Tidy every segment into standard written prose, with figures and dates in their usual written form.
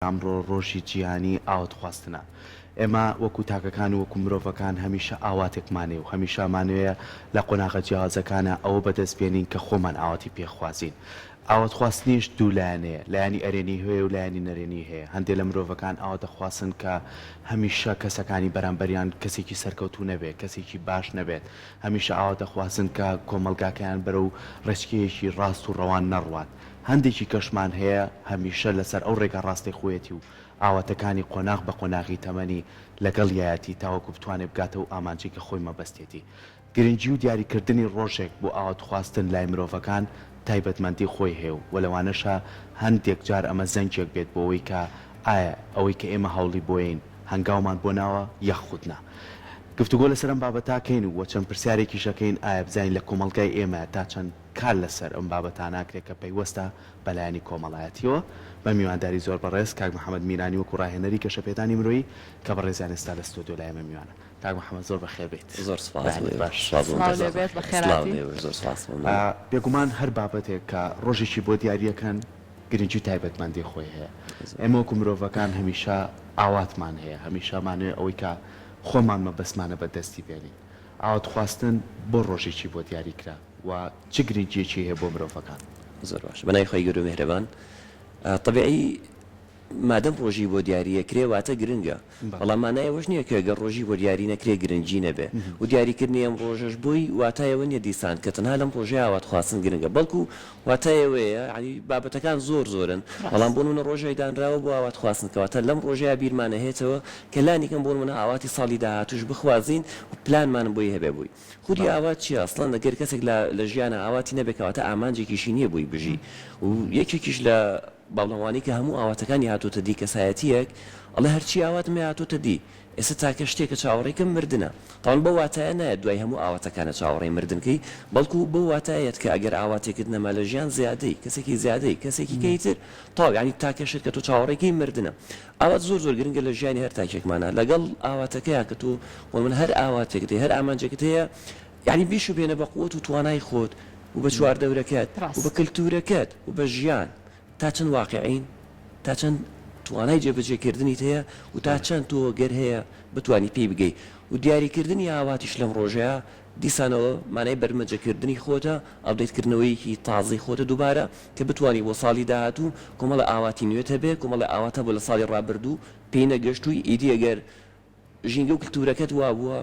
کامڕۆ ڕۆژی جیهانی ئاوت خواستنە ئێمە وەکو تاکەکان و وەکو مرۆڤەکان هەمیشە ئاواتێکمانێ و هەمیشەمانوەیە لە قۆناغە جیاوازەکانە ئەوە بەدەست بێنین کە خۆمان ئاواتی پێخوازین ئاوات خواستنیش دوو لایەنەیە لایانی ئەرێنی هەیە و لایانی نەرێنی هەیە هەندێک لە مرۆڤەکان ئاوا دەخواستن کە هەمیشە کەسەکانی بەرامبەریان کەسێکی سەرکەوتو نەبێت کەسێکی باش نەبێت هەمیشە ئاوا دەخوازن کە کۆمەلگاکەیان بەرە و ڕێچکەیەکی ڕاست و ڕەوان نەڕوات هەندێکی کەشمان هەیە هەمیشە لەسەر ئەو ڕێگە ڕاستی خۆیەتی و ئاواتەکانی قۆناغ بە قۆناغی تەمەنی لەگەڵ یایەتی تاوەکو بتوانێت بگاتە و ئامانجی کە خۆی مەبەستێتی گرنگی و دیاریکردنی ڕۆژێک بۆ ئاوات خواستن لای مرۆڤەکان تایبەتمەندی خۆی هەیە و وەلەوانەشە هەندێک جار ئەمە زەنجێک بێت بۆ ئەوەی کە ئایا ئەوەی کە ئێمە هەوڵی بۆین هەنگاومان بۆ ناوە یەخودنا گفتوگۆ لەسەرم بابەتاکەین و چەند پرسیارێکی شەکەین ئایا بزانین لە کۆمەڵگای ئێمە تا چەند کار لەسەر ئەم بابەتان ناکرێت کە پەیوەستە بەلایانی کۆمەڵایەتیەوە بە میوانداری زۆر بەڕێز کاک محەممەد میرانی وەکو ڕاهێنەری کەشەپێدانی مرۆیی کە بە ڕێزیان ئێستا لە ستۆدیۆ لای ئێمە میوانە کاک محەممەد زۆر بەخێر بێت زۆر باش بێگومان هەر بابەتێک کە ڕۆژێکی بۆ دیاریەکەن گرنگی تایبەتمەندی خۆی هەیە ئێمە وەکو مرۆڤەکان هەمیشە ئاواتمان هەیە هەمیشەمانوێ ئەوەی کە خۆمان مەبەستمانە بەدەستی بێنین ئاوات خواستن بۆ ڕۆژێکی بۆ دیاریکرا و چ گرنگیەکی هەیە بۆ مرۆڤەکان زۆر باش بەنای خۆی گەور و میهرەبان طبیعی مادەم ڕۆژی بۆ دیاریە کرێ واتە گرنگە بەڵام مانایەوەش نییە کە گەر ڕۆژی بۆ دیاری نەکرێ گرنگی نەبێ و دیاریکردنی ئەم ڕۆژەش بووی واتایەوە نیە دیسان کە تەنها لەم ڕۆژەیە ئاوات خواستن گرنگە بەڵکو واتایەوەیە ینی بابەتەکان زۆر زۆرن بەڵام بۆ منە ڕۆژەی دانراوە بۆ ئاوات خواستن کەواتە لەم ڕۆژەیە بیرمانە هێتەوە کە لانیکەم بۆ منە ئاواتی ساڵی داهاتوش بخوازین و پلانمانم بۆی هەبێ بووی خودی ئاوات چیە ئەسڵەن ئەگەر کەسێک لە ژیانە ئاواتی نەبێکەواتە ئامانجێکیشی نییە بووی بژی و یەکێکیش لە باڵەوانی کە هەموو ئاواتەکانی هاتوتە دی کەسایەتیەک ئەڵێ هەرچی ئاواتم هاتوتە دی ئێستا تاکە شتێکە چاوەڕێکم مردنە تاوان بە واتایە نایەت دوای هەموو ئاواتەکانە چاوەڕێی مردنکەی بەڵکو بە واتایەت کە ئەگەر ئاواتێکت نەما لە ژیان زیادەی کەسێکی زیادەی کەسێکی کەیتر تاو ینی تاکەشت کە تۆ چاوەڕێکی مردنە ئاوات زۆر زۆر گرنگە لە ژیانی هەر تاکێکمانە لەگەڵ ئاواتەکەیە کە تۆ من هەر ئاواتێکت هەر ئامانجێکت هەیە یعنی بیش و بێنە بە قووت و توانای خۆت و بە چواردەورەکەت و بە کللتورەکەت و بە ژیان تا چەند واقعین تا چەند توانای جێبەجێکردنیت هەیە و تا چەند تۆ گەر هەیە بتانی پێی بگەی و دیاریکردنی ئاواتیش لەم ڕۆژەیە دیسانەوە مانای بەرمەجەکردنی خۆتە ئەڵدەیتکردنەوەیکی تازی خۆتە دووبارە کە بتانی بۆ ساڵی داهاتوو کۆمەڵە ئاواتی نوێت هەبێ کۆمەڵە ئاواتە بۆ لە ساڵی ڕابردوو پێی نەگەشتووی ئیدی ئەگەر ژینگە و کللتورەکەت وا بووە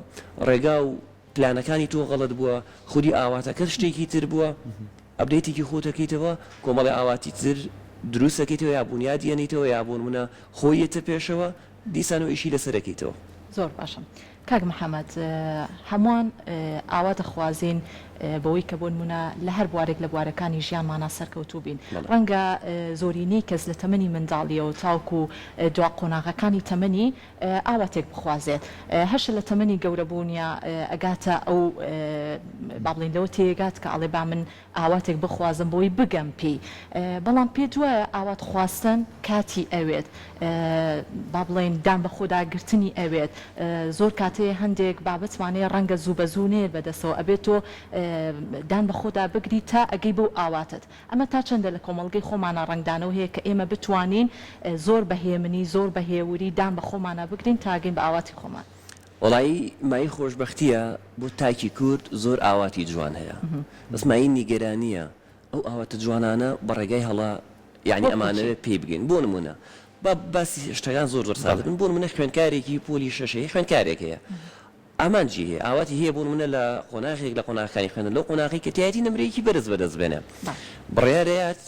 ڕێگا و پلانەکانی تۆ غەڵەت بووە خودی ئاواتەکە شتێکی تر بووە ئەبدەیتێکی خۆتەکەیتەوە کۆمەڵی ئاواتی تر دروستەکەیتەوە یا بنیادیەنیتەوە یا بۆن منە خۆیەتە پێشەوە دیسان و ئیشی لەسەرەکەیتەوە زۆر باشم کاک محەممەد هەمووان ئاواتە خوازین بەوەی کە بۆن منە لە هەر بوارێک لە بوارەکانی ژیانمانە سەرکەوتوو بین ڕەنگە زۆرینەی کەس لە تەمەنی منداڵیەوە تاوکو دوا قۆناغەکانی تەمەنی ئاواتێک بخوازێت هەش لە تەمەنی گەورەبوونیە ئەگاتە ئەو با بڵین لەوە تێگات کە ئەڵێ با من ئاواتێک بخوازم بۆی بگەم پێی بەڵام پێ دوایە ئاوات خواستن کاتی ئەوێت با بڵێن دان بە خۆداگرتنی ئەوێت زۆر کاتەیە هەندێک بابەتوانەیە ڕەنگە زوو بە زوو نێت بەدەستەوە ئەبێت تۆ دان بە خۆدا بگری تا ئەگەی بۆ ئاواتت ئەمە تا چەندە لە کۆمەڵگەی خۆمانە ڕنگدانەوە هەیە کە ئێمە بتوانین زۆر بەهێمنی زۆر بەهێوری دان بە خۆمانە بگرین تاگەین بە ئاواتی خۆمان وڵایی مای خۆشببختیە بۆ تاکی کورد زۆر ئاواتی جوان هەیە بەسمایی نیگەرانیە ئەو ئاواتە جوانانە بە ڕێگای هەڵا یعنی ئەمانەوێت پێی بگەین بۆ نمونە باسی شتەکان زۆر زۆر ساڵ بن بۆ منە خوێنکارێکی پۆلی شەشەیە خوێنکارێک هەیە ئامانجی هەیە ئاواتی هەیە بۆ منە لە قۆناغێک لە قۆناغەکانی خوێنن لەو قۆناغی کە تایەتی نمرەیەکی بەرز بەدەست بێنێ بڕیارەیەت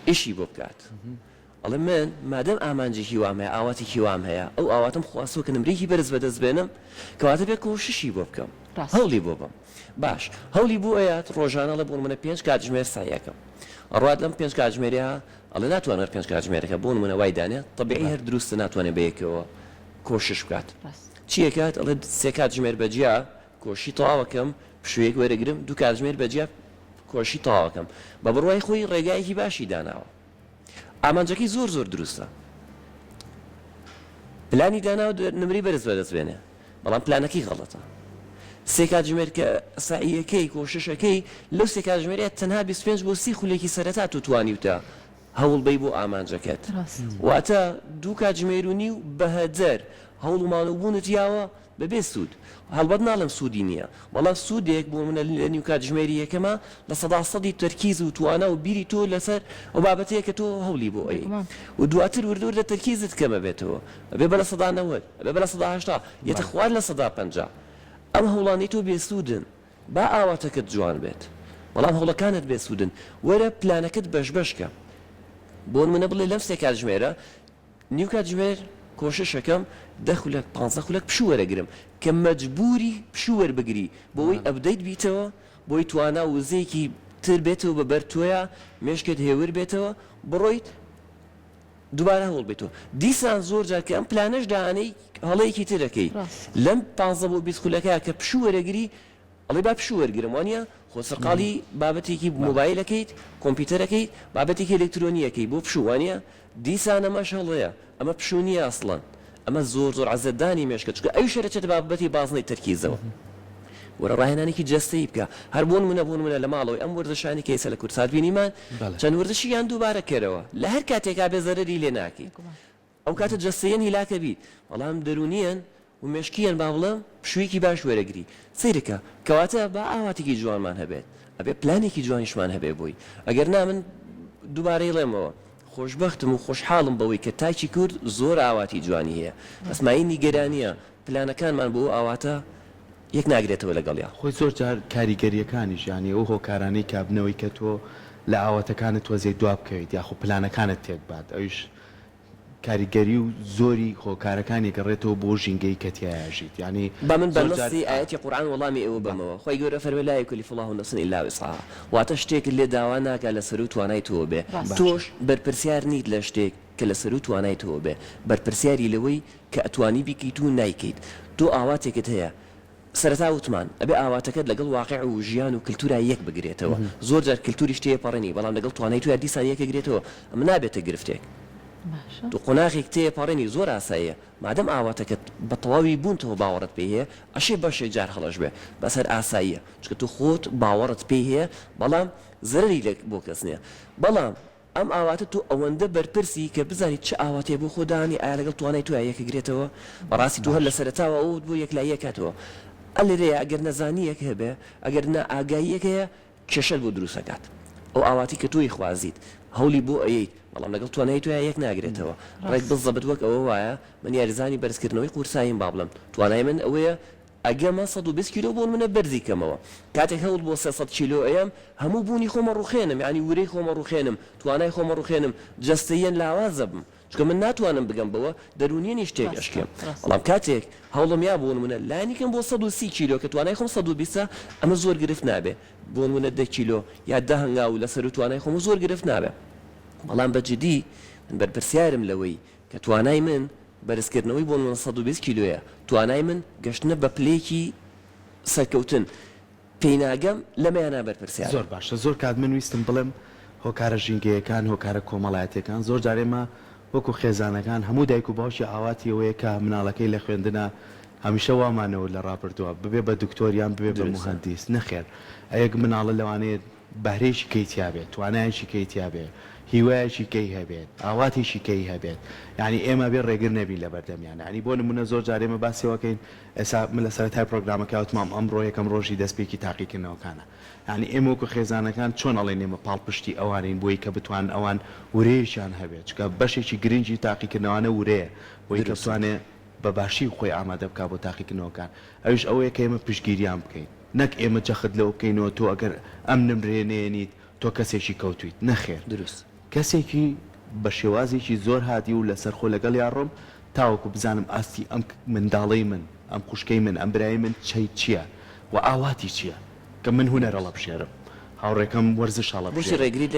ئیشی بۆ بکات ئەڵێ من مادەم ئامانجێکی وام هەیە ئاواتێکی وام هەیە ئەو ئاواتم خواستەوە کە نمرەیەکی بەرز بەدەست بێنم کەواتە بێ کۆششی بۆ بکەم هەوڵی بۆ بم باش هەوڵی بۆ ئەیات ڕۆژانە لە بۆ منە 5 کاتژمێر سایەکەم ئەڕات لەم 5 کاتژمێریە ئەڵێ ناتوانێت 5 کاتژمێرەکە بۆ منە وای دانێت طبیعی هەر دروستە ناتوانێت بەیەکەوە کۆشش بکات چیەکات ئەڵێ 3 کاتژمێر بەجیا کۆشی تەواوەکەم پشوەیەک وەرەگرم 2 کاتژمێر بەجیا کۆشی تەواوەکەم بە بڕوای خۆی ڕێگایەکی باشی داناوە ئامانجەکەی زۆر زۆر دروستە پلانی داناوە نمری بەرز بەدەست بێنێ بەڵام پلانەکەی غەڵەتە 3 کاتژمێر کە سعیەکەی کۆششەکەی لەو 3 کاتژمێریە تەنها 25 بۆ 30 خولێکی سەرەتا توانی وتە هەوڵ بی بۆ ئامانجەکەت واتە دوو کاتژمێرونی و بەهەجەر هەوڵ و ماڵوبوونت یاوە بەبێ سوود هەڵبەت ناڵم سوودی نییە بەڵام سوودێک بۆ منە لە نیو کاتژمێری یەکەمە لە سەداسەدی تەرکیز و توانە و بیری تۆ لەسەر ئەو بابەتەیە کە تۆ هەوڵی بۆ ئەی و دواتر وردە تەرکیزت کەمە بێتەوە ئەبێ بە لە سەدا 90 ئەبێ بە لە سەدا 80 یەتە خوارد لە سەدا 50 ئەم هەوڵانی تۆ بێسوودن با ئاواتەکەت جوان بێت بەڵام هەوڵەکانت بێسوودن وەرە پلانەکەت بەشبەشکە بۆ منە بڵێ لەم سێ کاتژمێرە نیو کاتژمێر کۆششەکەم 10 خولەک 15 خولەک پشوو وەرەگرم کە مەجبوری پشوو وەربگری بۆی ئەبدەیت بیتەوە بۆی توانا وزەیەکی تر بێتەوە بەبەر تۆیە مێشکت هێور بێتەوە بڕۆیت دووبارە هەوڵ بێتەوە دیسان زۆر جار کە ئەم پلانەش داانەی هەڵەیەکی ترەکەی لەم 15 بۆ 20 خولەکە کە پشوو وەرەگری ئەڵێ با پشوو وەرگرم وانە خۆ سەرقاڵی بابەتێکی مۆبایلەکەیت کۆمپیوتەرەکەیت بابەتێکی ئەلکترۆنیەکەی بۆ پشووانە دیسان ئەمەش هەڵەیە ئەمە پشوونیە ئەسڵان ئەمە زۆر عەزەتدانی مێشکە چکە ئەو شەرەچێت بابەتی بازنەی تەرکیزەوە وەرە ڕاهێنانێکی جەستەی بکە هەر بۆن منە لە ماڵەوەی ئەم وەردەشانی کە ئێستا لە کورسات بینیمان چەند وەردەشیان دووبارە کەرەوە لە هەر کاتێکا بێ زەرەری لێ ناکەی ئەو کاتە جەستەیەن هیلاکە بیت بەڵام دەرونیان و مێشکیان با بڵێم پشوویەکی باش وەرەگری سیرەکە کەواتە با ئاواتێکی جوانمان هەبێت ئەبێ پلانێکی جوانیشمان هەبێ بووی ئەگەر نا من دووبارەی ڵێمەوە خۆشبەختم و خۆشحاڵم بەوەی کە تاکی کورد زۆر ئاواتی جوانی هەیە ئەسمایی نیگەرانیە پلانەکانمان بۆ ئاواتە یەک ناگرێتەوە لەگەڵیا خۆی زۆر جار کاریگەریەکانیش یانی ئەو هۆکارانەی کابنەوەی کە تۆ لە ئاواتەکانت تۆزێ دوا بکەویت یاخۆ پلانەکانت تێک بات ئەویش کاریگەری و زۆری خۆکارەکانی گەڕێتەوە بۆ ژینگەی کەتیایژیت ینی با من بەنەسی ئاەتی قورآن وەڵامی ئێوە بەمەوە خۆی گەورە فەرمێ لا یکلف الله نفسا الا وسعها واتە شتێک لێ داوا ناکات لە سەر و توانای تۆ بێ تۆش بەرپرسیار نیت لە شتێک کە لە سەر و توانای تۆ بێ بەرپرسیاری لەوەی کە ئەتوانی بیکەیت و نایکەیت تۆ ئاواتێکت هەیە سەرەتا وتمان ئەبێ ئاواتەکەت لەگەڵ واقع و ژیان و کللتورای یەک بگرێتەوە زۆر جار کللتوری شتەیە پەڕێنی بەڵام لەگەڵ توانای تو دیسان یەکە گرێتەوە ئەمە نابێتە گرفتێک تو قۆناغێک تێ پەڕێنی زۆر ئاساییە مادەم ئاواتەکەت بە تەواوی بوونتەوە باوەڕت پێ هەیە ئەشێ بەشێک جار هەڵەش بێ بەسەر ئاساییە چکە تو خۆت باوەڕت پێ هەیە بەڵام زەرری لە بۆ کەس نییە بەڵام ئەم ئاواتە تو ئەوەندە بەرپرسی کە بزانیت چه ئاواتێ بۆ خۆدانی ئایا لەگەڵ توانای تو یەکە گرێتەوە بەڕاستی تو هەر لە سەرەتاوە ئەو بۆ یەکلایەکاتەوە ئەلێرەیە ئەگەر نەزانیەک هەبێ ئەگەر نە ئاگاییەک هەیە کێشەل بۆ دروستەکات ئەو ئاواتی کە توی خوازیت هەولی بۆ ئەیت بەڵام لەگەڵ توانای توە یەک ناگرێتەوە ڕێک بزەبت وەک ئەوە وایە من یاریزانی بەرزکردنەوەی قورساییم با بڵم توانای من ئەوەیە ئەگەمە 120 کیلۆ بۆ منە بەرزی کەمەوە کاتێک هەوڵ بۆ 300 کیلۆ ئەم هەموو بوونی خۆمە ڕوخێنم ینی ورەی خۆمە ڕوخێنم توانای خۆمە ڕوخێنم جەستەیەن لاوازە بم چکە من ناتوانم بگەم بەوە دەرونیێنی شتێک ئەشکێم بەڵام کاتێک هەوڵم یا بۆن منە لانیکەم بۆ 130 کیلۆ کە توانای خۆم 120 ئەمە زۆر گرفت نابێ بۆن منە 10 کیلۆ یا 10 هەنگاو لەسەر و توانای خۆم زۆر گرفت نابێ بەڵام بەجددی من بەرپرسیارم لەوەی کە توانای من بەرزکردنەوەی بۆ من 120 کیلۆیە توانای من گەشتنە بە پلێکی سەرکەوتن پێیناگەم لەمەیانە بەرپرسیار زۆر باشە زۆر کات من ویستم بڵێم هۆکارە ژینگەیەکان هۆکارە کۆمەڵایەتەکان زۆر جارێمە وەکو خێزانەکان هەموو دایک و باوشی ئاواتی ئەوەیە کە مناڵەکەی لە خوێندنە هەمیشە وامانەوە لە ڕاپردووە ببێ بە دکتۆریان ببێ بە موهەندیس نەخێر ئەیەک مناڵە لەوانەیە بەهرێشی کەیتیا بێت توانایشی کەیتیا بێت هیوایەکی کەی هەبێت ئاواتیشی کەی هەبێت ینی ئێمە بێ ڕێگر نەبی لە بەردەمیان ینی بۆ نمونە زۆر جارێمە باسیەوەکەین ئێستا من لە سەرەتای پرۆگرامەکە وتمام ئەمڕۆ یەکەم ڕۆژی دەستپێکی تاقیکردنەوەکانە ینی ئێمە وەکو خێزانەکان چۆن ئەڵێن ئێمە پاڵپشتی ئەوانین بۆی کە بتوان ئەوان ورەیەشیان هەبێت چکە بەشێکی گرنگی تاقیکردنەوەانە ورەیە بۆی کە بتوانێت بە باشی خۆی ئامادە بکە بۆ تاقیکردنەوەکان ئەوش ئەوەیە کە ئێمە پشتگیریان بکەین نەک ئێمە جەخت لەوە بکەینەوە تۆ ئەگەر ئەم نمرێنێنیت تۆ کەسێکی کەوتویت نەخێر دروست کەسێکی بە شێوازێکی زۆر هاتی و لەسەرخۆ لەگەڵ یاڕۆم تاوەکو بزانم ئاستی ئەم منداڵەی من ئەم خوشکەی من ئەم برای من چییە و ئاواتی چییە کە من هونەرەڵە بشێرم هاوڕێکەم وەرزش هەڵە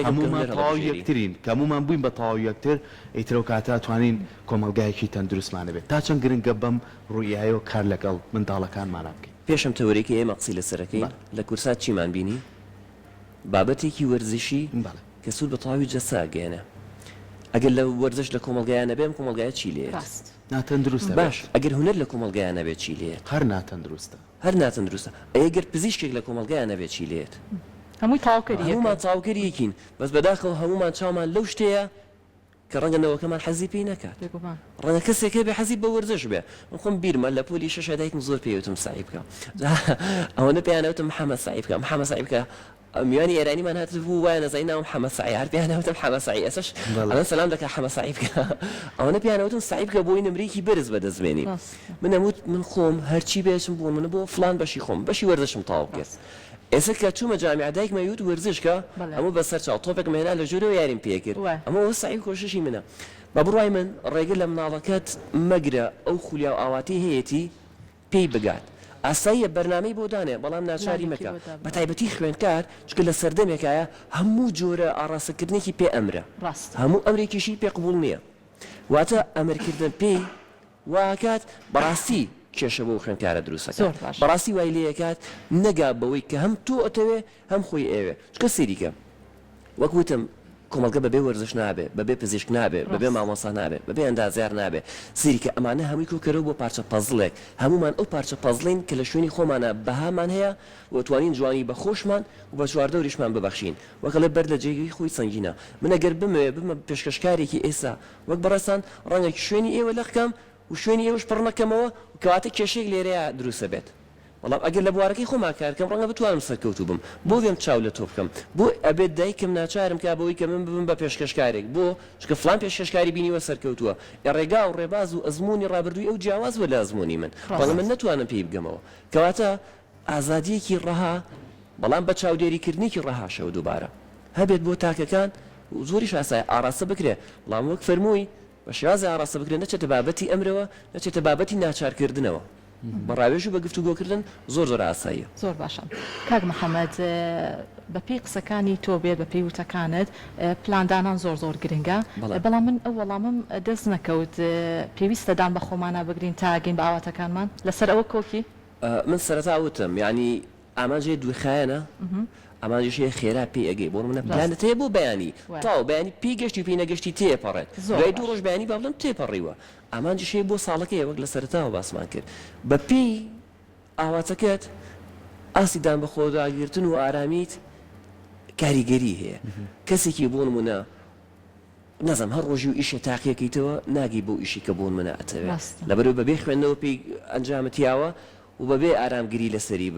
هەمومان تەواو یەکترین کە هەمومان بووین بە تەواو یەکتر ئیترەوە کاتە توانین کۆمەلگایەکی تەندروستمانە بێت تا چەند گرنگە بەم ڕوویایەوە کار لەگەڵ منداڵەکانمانە بکەین پێشم تەورێکی ئێمە قسەی لەسەرەکەی لە کورسات چیمان بینی بابەتێکی وەرزشی کە سوود بە تەواوی جەساگەێنە ئەگەر لە وەرزش لە کۆمەلگایانە بێم کۆمەلگایە چی لێت ناتەندروستە باش ئەگەر هونەر لە کۆمەلگایانە بێت چی لێت هەر ناتەندروستە هەر ناتەندروستە ئەگەر پزیشکێک لە کۆمەلگایانە بێت چی لێت هەمووی تاواکەری هەمومان چاوکەریەکین بەس بەداخەوە هەمومان چاومان لەو شتەیە کە ڕەنگەنەوەکەمان حەزی پێی نەکات ڕەنگە کەسێکە بێ حەزی بە وەرزش بێ من خۆم بیرمە لە پۆلی شەشە دایکم زۆر پێوتم سعی بکەم ئەوەنە پێیانەوتم محەممەد سعی بکە محەممەد سعی بکە میوانی ئێرانیمان هات بوو وایە نەزای ناوم محەممەد سعی هەر پێیانەوتم محەممەد سعی ئەسش ئەڵەن سەلام دەکا محەممەد سعی بکە ئەوەنە پێیانەوتم سعی بکە بۆی نمرێکی بەرز بەدەستبێنی من ئەموت من خۆم هەرچی بێشم بوو من بۆ فلان بەشی خۆم بەشی وەرزشم تاو کرد ئێستا کە چوومە جامیع دایکمە یوت وەرزشکە ئەمە بەسەر چاو تۆپێک مێنا لە ژوورەوە یاریم پێکرد ئەمە ئەوە سعی کۆششی منە بە بڕای من ڕێگە لە مناڵەکەت مەگرە ئەو خولیا و ئاواتی هەیەی پێی بگات ئاساییە بەرنامەی بۆ دانێ بەڵام ناچاری مەکە بە تایبەتی خوێندکار چکە لە سەردەمێکایە هەموو جۆرە ئاڕاستەکردنێکی پێ ئەمرە هەموو ئەمرێکیشی پێ قبول نییە واتە ئەمرکردن پێی واکات بەڕاستی کێشە بۆ خوێندکارە دروستەکە بەڕاستی وای لێکات نەگا بەوەی کە هەم تۆ ئەتەوێ هەم خۆی ئێوێ چکە سێریکە وەکوتم کۆمەلگە بەبێ وەرزش نابێ بەبێ پزیشک نابێ بەبێ مامۆستا نابێ بەبێ ئەندازیار نابێ سیریکە ئەمانە هەمووی کۆکەرەوە بۆ پارچە پەزڵێک هەمومان ئەو پارچە پەزڵین کە لە شوێنی خۆمانە بەهامان هەیە وتوانین جوانی بە خۆشمان و بە چواردەوریشمان ببەخشین وەکە لە بەر لە جێگەی خۆی سەنگینە من ئەگەر بمە پێشکەشکارێکی ئێستا وەک بەڕێستان ڕەنگە شوێنی ئێوە لە بکەم و شوێنی ئێوەش پڕ نەکەمەوە کەواتە کێشەیەک لێرەیە دروستە بێت بەڵام ئەگەر لە بوارەکەی خۆمان کارکەم ڕەنگە بتوانم سەرکەوتوو بم بۆ بێم چاو لە تۆ بکەم بۆ ئەبێت دایکم ناچارم کا بەوەی کە من ببم بە پێشکەشکارێک بۆ چکە فلان پێشکەشکاری بینیوە سەرکەوتووە ڕێگا و ڕێباز و ئەزمموی ڕابردووی ئەو جیاواز وە لە ئەزمموی من بەڵام من نتوانم پێی بگەمەوە کەواتە ئازادیەکی ڕەها بەڵام بە چاودێریکردنیکی ڕەهاشەوە دووبارە هەبێت بۆ تاکەکان زۆریش ئاسایە ئاراستە بکرێ بەڵام وەک فەرمووی بە شێوازی ئاراستە بکرێن نەچێتە بابەتی ئەمرەوە نەچێتە بابەتی ناچارکردنەوە بەڕاوێژ و بە گفتوگۆکردن زۆر زۆر ئاساییە زۆر باشە کاک محەممەد بەپی قسەکانی تۆ بێت بە پێی وتەکانت پلاندانان زۆر زۆر گرنگە بەڵام من ئەو وەڵامم دەست نەکەوت پێویستەدان بە خۆمانە بگرین تا گەین بە ئاواتەکانمان لەسەر ئەوە کۆکی من سەرەتا وتم یعنی ئامانجێ دوێخایەنە ئامانجێشەیە خێرا پێی ئەگەی بۆ منە پلانت هەیە بۆ بەیانی تاو بەیانی پێی گەشتی و پێی نەگەشتی تێپەڕێت دوای دوو ڕۆژ بەیانی با بڵم تێپەڕیوە ئامانجێشەیە بۆ ساڵەکەی وەک لە سەرەتاوە باسمان کرد بە پێی ئاواتەکەت ئاسیدان بە خۆداگرتن و ئارامیت کاریگەری هەیە کەسێکی بۆ نمونە نەزم هەر ڕۆژی و ئیشە تاقیەکەیتەوە ناگی بۆ ئیشی کە بۆن منە ئەتەوێت لەبەرەوە بەبێ خوێندنەوە پێی ئەنجامەتیاوە و بەبێ ئارامگیری لەسەری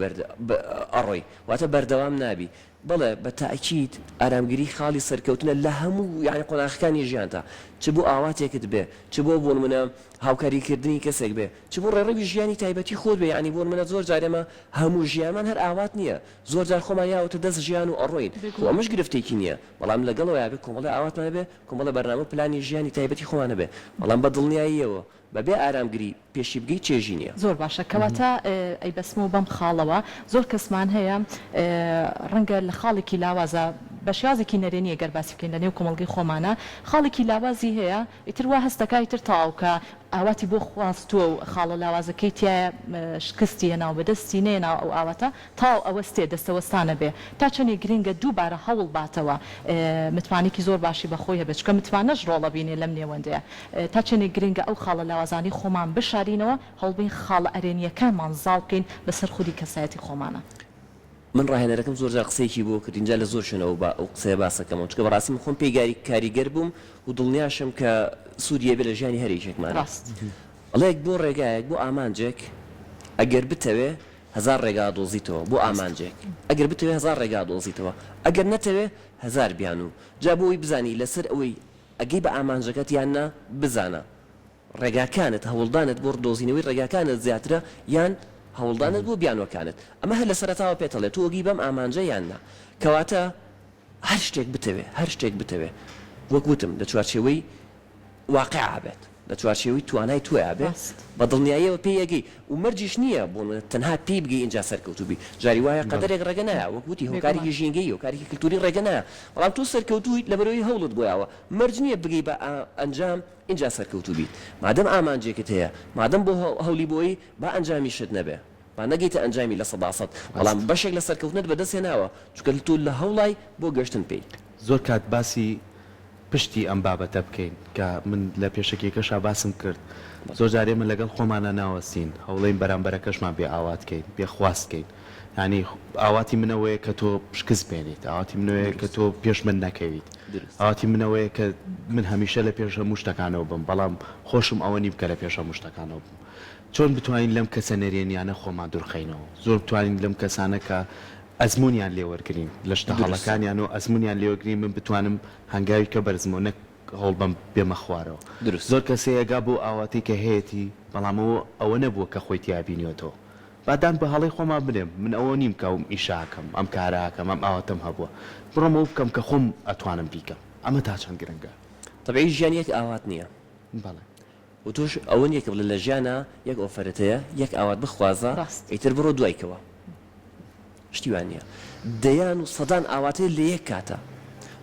ئەڕۆی واتە بەردەوام نابی بەڵێ بە تاکید ئارامگیری خاڵی سەرکەوتنە لە هەموو یعنی قۆناغەکانی ژیانتا چ بۆ ئاواتێکت بێ چ بۆ بۆن منە هاوکاریکردنی کەسێک بێ چ بۆ ڕێڕەوی ژیانی تایبەتی خۆت بێ ینی بۆن منە زۆر جارێمە هەموو ژیانمان هەر ئاوات نییە زۆر جار خۆمان یاوتە دەست ژیان و ئەڕۆین ئەمەش گرفتێکی نییە بەڵام لەگەڵەوە یابێ کۆمەڵی ئاواتمان بێ کۆمەڵە بەرنامە پلانی ژیانی تایبەتی خۆمانە بێ بەڵام بە دڵنیاییەوە بەبێ ئارامگری پێشی بگەی چێژی نییە زۆر باشە کەواتە ئەی بەسمە بەم خاڵەوە زۆر کەسمان هەیە ڕەنگە لە خاڵێکی لاوازە بە شازێکی نەرێنیە گەر باسی بکەین لە نێو کۆمەڵگەی خۆمانە خاڵێکی لاوازی هەیە ئیتر وا هەستەکەی تر تاوکە ئاواتی بۆ خواستووە و خاڵە لاوازەکەی تایە شکستی هێنا و بەدەستی نێنا ئەو ئاواتە تاو ئەوەستێ دەستەوەستانە بێ تا چەندێک گرنگە دووبارە هەوڵ باتەوە متمانێکی زۆر باشی بەخۆی هەبێت چکە متمانەش ڕۆڵە بینێ لەم نێوەندەیە تا چەندێک گرنگە ئەو خاڵە لاوازانی خۆمان بشارینەوە هەڵبین خاڵە ئەرێنیەکانمان زاڵ بکەین بەسەر خودی کەسایەتی خۆمانە من ڕاهێنەرەکەم زۆر جار قسەیەکی بۆ کرد اینجا لە زۆر شوێنەوە بە ئەو قسەیە باسەکەمەوە چکە بەڕاستی من خۆم پێی کاریگەر بووم و دڵنیاشم کە سوودیە بێ لە ژیانی هەر یەکێکمان ئەڵەیەک بۆ ڕێگایەک بۆ ئامانجێک ئەگەر بتەوێ 1000 ڕێگا دۆزیتەوە بۆ ئامانجێک ئەگەر بتەوێ 1000 ڕێگا دۆزیتەوە ئەگەر نەتەوێ 1000 بیان و جا بۆی بزانی لەسەر ئەوەی ئەگەی بە ئامانجەکەت یاننا بزانە ڕێگاکانت هەوڵدانت بۆ دۆزینەوەی ڕێگاکانت زیاترە یان هەوڵدانت بۆ بیانوەکانت ئەمە هەر لە سەرەتاوە پێتەڵێت تۆ وەگی بەم ئامانجە یاننا کەواتە هەر شتێک بتەوێ وەک وتم لە چوارچێوەی واقع بێت لە چوارچێوەی توانای توێ بێت بە دڵنیاییەوە پێیەگەی و مەرجیش نییە بۆ تەنها پێی بگەی اینجا سەرکەوتوبی جاری وایە قەدەرێک ڕێگە نایە وەک وتی هۆکارێکی ژینگەی هۆکارێکی کلتوری ڕێگە نایە بەڵام تۆ سەرکەوتووی لەبەرەوەی هەوڵت بۆیاوە مەرج نییە بگەی بە ئەنجام اینجا سەرکەوتوبی مادەم ئامانجێکت هەیە مادەم بۆ هەولی بۆی با ئەنجامی شت نەبێ با نەگەیتە ئەنجامی لە 100% بەڵام بەشێک لە سەرکەوتنت بەدەستێناوە چونکە تۆ لە هەوڵای بۆ گەشتن پێی زۆر کات باسی پشتی ئەم بابەتە بکەین کە من لە پێشەکێکەشا باسم کرد زۆر جارێ من لەگەڵ خۆمانە ناوەستین هەوڵەین بەرامبەرەکەشمان بێ ئاواتکەین بێ خواستکەین ینی ئاواتی منەوەیە کە تۆ شکست بێنیت ئاواتی منەوەیە کە تۆ پێش من نەکەویت ئاواتی منەوەیە کە من هەمیشە لە پێش هەموو شتەکانەوە بم بەڵام خۆشم ئەوە نیم کە لە پێش هەموو شتەکانەوە بم چۆن بتوانین لەم کەسە نەرێنیانە خۆمان دوورخەینەوە زۆر بتوانین لەم کەسانە کە ئەزمونیان لێوەرگین لە شتە هەڵەکانیان و ئەزمونیان لێوەگرین من بتوانم هەنگاوی کە بەرزمەوە نەک هەڵ بەم بێمە خوارەوە زۆر کەسەیەگا بۆ ئاواتی کە هەیەی بەڵامەوە ئەوە نەبووە کە خۆی تیابینیوەتەوە بادان بە هەڵی خۆمان بنێم من ئەوە نیم کەم ئیشاکەم ئەم کاراکەم ئەم ئاواتم هەبووە بڕۆمەوە بکەم کە خۆم ئەتوانم بیکەم ئەمە تا چەند گرنگە طبعی ژیان یەک ئاوات نییە بەڵێ و توش ئەوە نییە کە بڵێ لە ژیانە یەک ئۆفرەتەیە یەک ئاوات بخوازە ئیتر بڕۆ دوایکەوە شتیوان نییە دەیان و سەدان ئاواتەیە لە یەک کاتە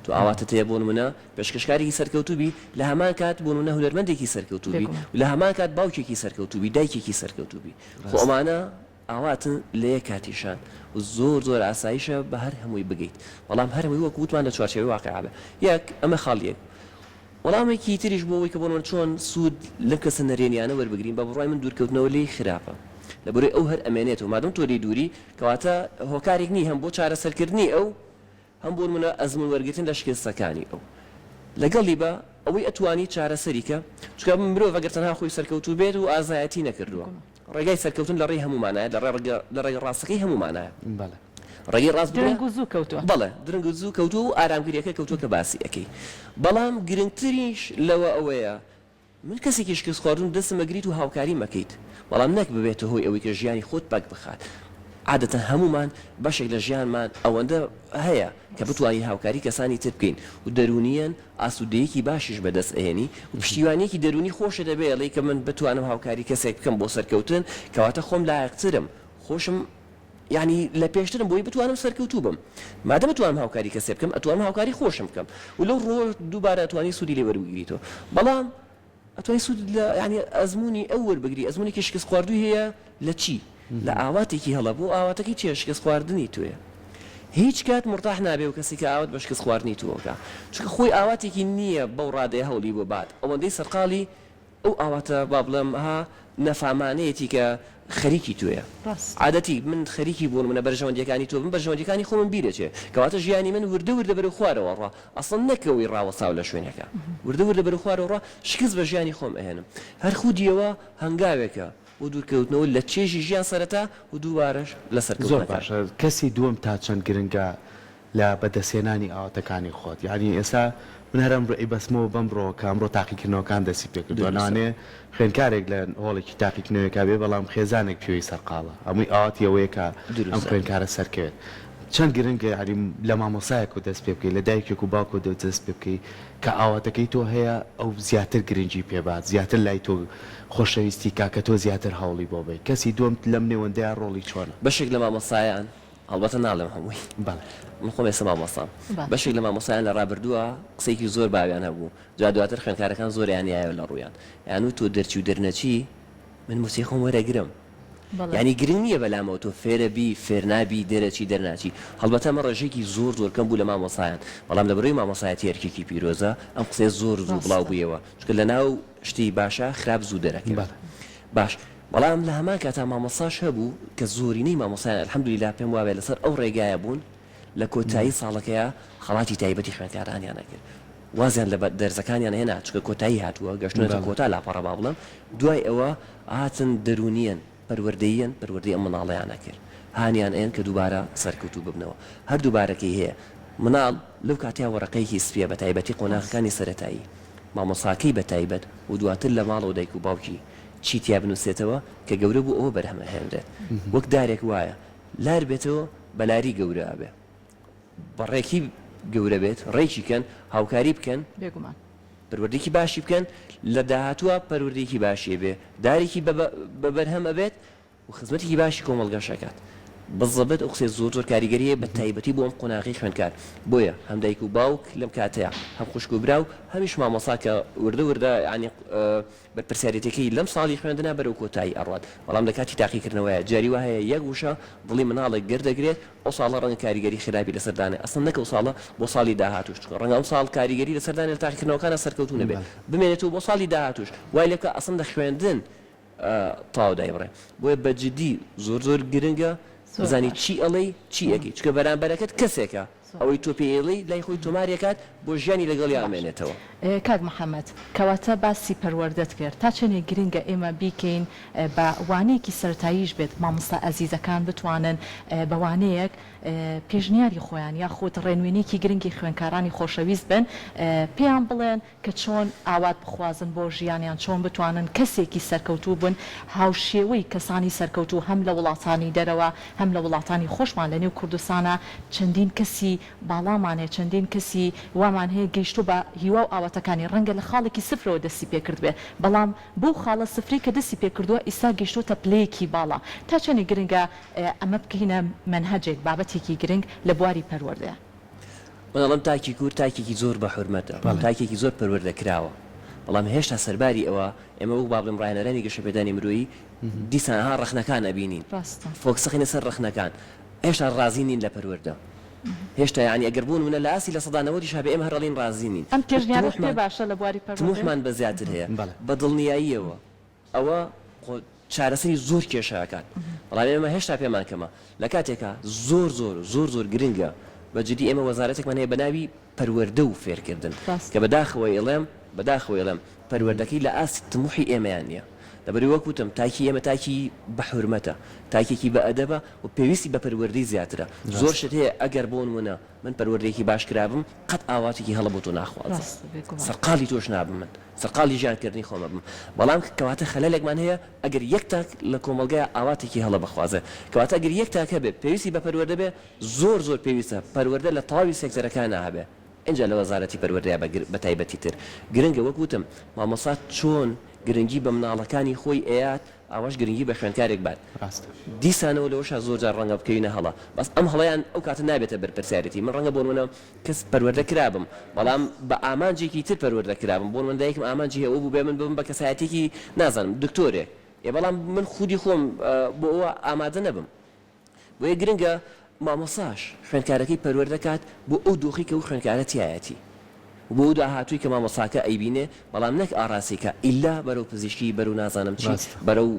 تو ئاواتە تەیە بۆ منە پێشکەشکارێکی سەرکەوتوبی لە هەمان کات بۆ منە هونەرمەندێکی سەرکەوتوبی و لە هەمان کات باوکێکی سەرکەوتوبی دایکێکی سەرکەوتوبی خۆ ئەمانە ئاواتن لە یەک کاتیشان و زۆر زۆر ئاساییشە بە هەر هەمووی بگەیت بەڵام هەرمووی وەک وتمان لە چوارچێوەی واقعە بێ یەک ئەمە خاڵیەک وەڵامێکی تریش بۆ ئەوەی کە بۆ من چۆن سوود لەم کەسە نەرێنیانە وەربگرین بە بڕای من دوورکەوتنەوە لێی خراپە لەبەرەوەی ئەو هەر ئەمێنێتەوە مادەم تۆ لێی دووری کەواتە هۆکارێک نی هەم بۆ چارەسەرکردنی ئەو هەم بۆ منە ئەزمون وەرگرتن لە شکستەکانی ئەو لەگەڵی بە ئەوەی ئەتوانی چارەسەریکە چکە مرۆڤ ئەگەر تەنها خۆی سەرکەوتوو بێت و ئازایەتی نەکردووە ڕێگای سەرکەوتن لە ڕێی هەمومانایە لە ڕێی ڕاستەکەی هەمومانایە ڕێی ڕاست درنگ و زوو کەوتووە بەڵێ درنگ و زوو کەوتووە و ئارامگریەکە کەوتووە کە باسی ئەەکەی بەڵام گرنگتریش لەوە ئەوەیە من کەسێکی شکست خواردن دەستمەگریت و هاوکاری مەکەیت بەڵام نەک ببێتە هۆی ئەوەی کە ژیانی خۆت پاک بخات عادەتە هەمومان بەشێک لە ژیانمان ئەوەندە هەیە کە بتوانین هاوکاری کەسانی تر بکەین و دەرونیەن ئاسوودەیەکی باشیش بەدەست ئێنی و پشتیوانیەکی دەرونی خۆشە دەبێت کە من بتوانم هاوکاری کەسێک بکەم بۆ سەرکەوتن کەواتە خۆم لایەقترم خۆشم یعنی لە پێشترم بۆی بتوانم سەرکەوتوو بم مادەم بتوانم هاوکاری کەسێک بکەم ئەتوانم هاوکاری خۆشم بکەم و لەو ڕۆ دووبارە ئەتوانی سوودی لێ وەربگریتەوە بەڵام ئەتوانی سوود لە ینی ئەزمموی ئەو وەربگری ئەزمموی کە شکست خواردووی هەیە لە چی لە ئاواتێکی هەڵە بۆ ئاواتەکەی چێ شکست خواردنی توێ هیچ کات مرتاح نابێ و کەسی کە ئاوات بە شکست خواردنی تووەکە چونکە خۆی ئاواتێکی نییە بەو ڕادەیە هەوڵی بۆ بعد ئەوەندەی سەرقاڵی ئەو ئاواتە با بڵێم ها نەفامانەیەتی کە خەریکی توێە عادەتی من خەریکی بوون منە بەرژەوەندەکانی تۆ بم بەرژەوەندەکانی خۆ من بیرەچێ کەواتە ژیانی من وردە وردە بەرە خوارەوە ڕوا ئەسڵ نەکەوەی ڕاوەساو لە شوێنەکە وردە وردە بەرە خوارەوە ڕوا شکست بە ژیانی خۆم ئەهێنم هەر خودیەوە هەنگاوێکە و دوورکەوتنەوە لە چێژی ژیان سەرەتا و دووبارەش لەسەر زۆر باشە کەسی دووەم تا چەند گرنگە لە بەدەستێنانی ئاواتەکانی خۆت یعنی ئێستا من هەرم ڕێی بەسمەوە بەمڕۆ کامڕۆ تاقیکردنەوەکان دەستی پێکردوانانێ خوێنکارێک لە هۆڵێکی تاقیکردنەوەیکا بێ بەڵام خێزانێک پێوی سەرقاڵە هەمووی ئاواتی ئەوەیە کە ئەم خوێنکارە سەرکەوێت چەند گرنگە هەری لە مامۆسایەک و دەست پێ بکەیت لە دایکێک و باوکۆ دەست پێ بکەیت کە ئاواتەکەی تۆ هەیە ئەو زیاتر گرنگی پێبات زیاتر لای تۆ خۆشەویستی کاکە تۆ زیاتر هەوڵی بۆ بێ کەسی دوم لەم نێوەندەیە ڕۆڵی چۆنە بەشێک لە مامۆسایان هەڵبەتە ناڵێم هەمووی من خۆم ێستا مامۆسام بەشێک لە مامۆسایان لە ڕابردووە قسەیەکی زۆر باویان هەبوو جا دواتر خوێنکارەکان زۆریان یایە لە ڕوویان یان و تۆ دەرچی و دەرنەچی من موسیقی خۆم وەرەگرم یعنی گرنگ نییە بەلامەوە تۆ فێرەبی فێرنابی دەرەچی دەرناچی هەڵبەتە ئەمە ڕێژێکی زۆر زۆر کەم بوو لە مامۆسایان بەڵام لە بەرەوەی مامۆسایەتی هەرکێکی پیرۆزە ئەم قسەی زۆر زوو بڵاو بوویەوە چونکە لە ناو شتی باشە خراپ زوو دەرەکەێت باش بەڵام لە هەمان کاتا مامۆساش هەبوو کە زۆرینەی مامۆسایان الحەمدولیلا پێم وابێت لەسەر ئەو ڕێگایە بوون لە کۆتایی ساڵەکەیە خەڵاتی تایبەتی خوێنکارانیان نەکرد وازیان لە دەرزەکانیان هێنا چکە کۆتایی هاتووە گەشتنەوە کۆتا لاپەڕە با بڵم دوای ئەوە هاتن دەرونیەن پەروەردەیەن پەروەردەی ئەم مناڵەیان نەکرد هانیان ئێن کە دووبارە سەرکەوتوو ببنەوە هەر دووبارەکەی هەیە مناڵ لەو کاتیا وەڕقەیەکی سپیە بە تایبەتی قۆناغەکانی سەرەتایی مامۆساکەی بە تایبەت و دواتر لە ماڵەوە دایک و باوکی چیتیا بنووسێتەوە کە گەورە بوو ئەوە بەرهەمە هێنرێت وەک دارێک وایە لار بێتەوە بەلاری گەورە ئەبێ بەڕێکی گەورە بێت ڕێکی کەن هاوکاری بکەن بێگومان پەروەردەیەکی باشی بکەن لە داهاتووە پەروەردەیەکی باشی بێ دارێکی بە بەرهەمە بێت و خزمەتێکی باشی کۆمەڵگەشەکات بالضبط ئەو قسێ زۆر کاریگەریە بە تایبەتی بۆ ئەم قۆناغی خوێندکار بۆیە هەم دایک و باوک لەم کاتەیە هەم خوشک و برا و هەمیش مامۆسا کە وردە ینی بەرپرسیارەتەکەی لەم ساڵی خوێندنا بەرەو کۆتایی ئەڕات بەڵام لە کاتی تاقیکردنەوەیە جاری وایە یەک وشە دڵی مناڵێک گردەگرێت ئەو ساڵە ڕەنگە کاریگەری خراپی لەسەردانێ ئەسڵ نەکە ساڵە بۆ ساڵی داهاتوش ڕەنگە ئەم ساڵ کاریگەری لەسەردانێت تاقیکردنەوەکانە سەرکەوتو نەبێت بمێنێتەوە بۆ ساڵی داهاتوش وای لەکە ئەسڵ دە خوێندن تاو دایبڕێ بۆیە بەجددی زۆر گرنگە بزانی چی ئەڵێ چی ئەگەی چکە بەرامبەرەکەت کەسێکە ئەوەی تۆ پێڵی لای خۆی تۆمارێکات بۆ ژیانی لەگەڵی ئامێنێتەوە. کاک محەممەد کەواتە باسی پەروەردەت کرد تا چەندێک گرنگە ئێمە بیکەین بە وانەیەکی سەرتاییش بێت مامۆستا ئەزیزەکان بتوانن بە وانەیەک پێشنیاری خۆیان یا خۆت ڕێنوێنێکی گرنگی خوێنکارانی خۆشەویست بن پێیان بڵێن کە چۆن ئاوات بخوازن بۆ ژیانیان چۆن بتوانن کەسێکی سەرکەوتوو بن هاوشێوەی کەسانی سەرکەوتوو هەم لە وڵاتانی دەرەوە هەم لە وڵاتانی خۆشمان لە نێو کوردستانە چەندین کەسی باڵامانێ چەندین کەسی وامان هەیە گەیشتو بە هیوا و ئاواتەکانی ڕەنگە لە خاڵێکی سفرەوە دەستی پێکرد بێ بەڵام بۆ خاڵە سفری کە دەستی پێکردووە ئیسا گەیشتۆتە پلەیەکی باڵا تا چەندی گرنگە ئەمە بکەینە منهەجێک بابەتێکی گرنگ لە بواری پەروەردەیە. بەڵام تاکی کورد تاکێکی زۆر بە حورمەتە تاکێکی زۆر پەروەردەکراوە بەڵام هێشتا سەرباری ئەوە ئێمە وەک بابڵم ڕاهێنەرانی گەشەپێدانی مرۆیی دیسانها ڕەخنەکان ئەبینین فۆکسەخینە سەر ڕەخنەکان هێشتا ڕازی نین لە پەروەردە هێشتا ینی ئەگەر بوون منە لە ئاسی لە سەدانەوەی شابێ ئێمە هەڕەڵین ڕازی نین ئەم پێشنیارە پێ باشە لە بواری پەروەردەمان بە زیاتر هەیە بە دڵنیاییەوە ئەوە چارەسەری زۆر کێشەکان بەڵام ئێمە هێشتا پێمان کەمە لە کاتێکە زۆر گرنگە بەجددی ئێمە وەزارەتێکمان هەیە بە ناوی پەروەردە و فێرکردن کە بەداخەوە ئێڵێم پەروەردەکەی لە ئاسی تموحی ئێمەیان نییە لەبەری وەکوتم تاکی ئێمە تاکی بە حورمەتە تاکێکی بە ئەدەبە و پێویستی بە پەروەردەی زیاترە زۆر شت هەیە ئەگەر بۆ نمونە من پەروەردەیەکی باش کرابم قەت ئاواتێکی هەڵە بۆ تۆ ناخوازم سەرقاڵی تۆش نابم من سەرقاڵی ژیانکردنی خۆمە بم بەڵام کەواتە خەلەلێکمان هەیە ئەگەر یەک تاک لە کۆمەلگای ئاواتێکی هەڵە بخوازە کەواتە ئەگەر یەک تاکە بێت پێویستی بە پەروەردە بێ زۆر پێویستە پەروەردە لە تەواوی سێکتەرەکان هەبێ اینجا لە وەزارەتی پەروەردەیە بە تایبەتی تر گرنگە وەکوتم مامۆسا چۆن گرنگی بە مناڵەکانی خۆی ئەیات ئاواش گرنگی بە خوێندکارێک بات دیسانەوە لەوەش زۆر جار ڕەنگە بکەینە هەڵە بەس ئەم هەڵەیان ئەو کاتە نابێتە بەرپرسیارەتی من ڕەنگە بۆ منە کەس پەروەردە کرابم بەڵام بە ئامانجێکی تر پەروەردە کرابم بۆ من دایکم ئامانجی هەیە بوو بێ من بم بە کەسایەتێکی نازانم دکتۆرێک بەڵام من خودی خۆم بۆ ئەوە ئامادە نەبم بۆیە گرنگە مامۆساش خوێندکارەکەی پەروەردە کات بۆ ئەو دۆخی کە ئەو خوێندکارە تایەتی بۆ داهاتووی کە مامۆساکە ئەیبینێ بەڵام نەک ئاراسیکە ئیلا بەرەو پزیشکی بەرەو نازانم چی بەرەو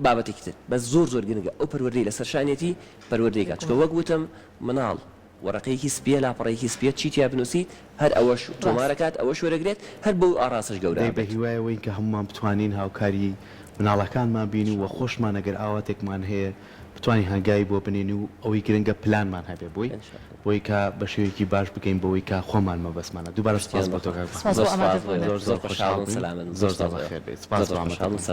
بابەتێکی تر بە زۆر گرنگە ئەو پەروەردەی لەسەر شانێتی پەروەردەیکات چکە وەک وتم مناڵ وەرەقەیەکی سپیە لاپەڕەیەکی سپیە چیتیا بنووسی هەر ئەوەش تۆمارەکات ئەوەش وەرەگرێت هەر بەو ئاراسش گەورە بە هیوایەوەی کە هەمومان بتوانین هاوکاری مناڵەکانمان بینی و خۆشمان ئەگەر ئاواتێکمان هەیە بتوانین هەنگایی بۆ بنین و ئەوەی گرنگە پلانمان هەبێ بۆی کە بە شێوەیەکی باش بکەین بەوەی کە خۆمان مەبەسمانە دووبارە سپاس بۆ تۆ زۆر خۆشحاڵم سەلامت زۆر بەخێر بێت سپاس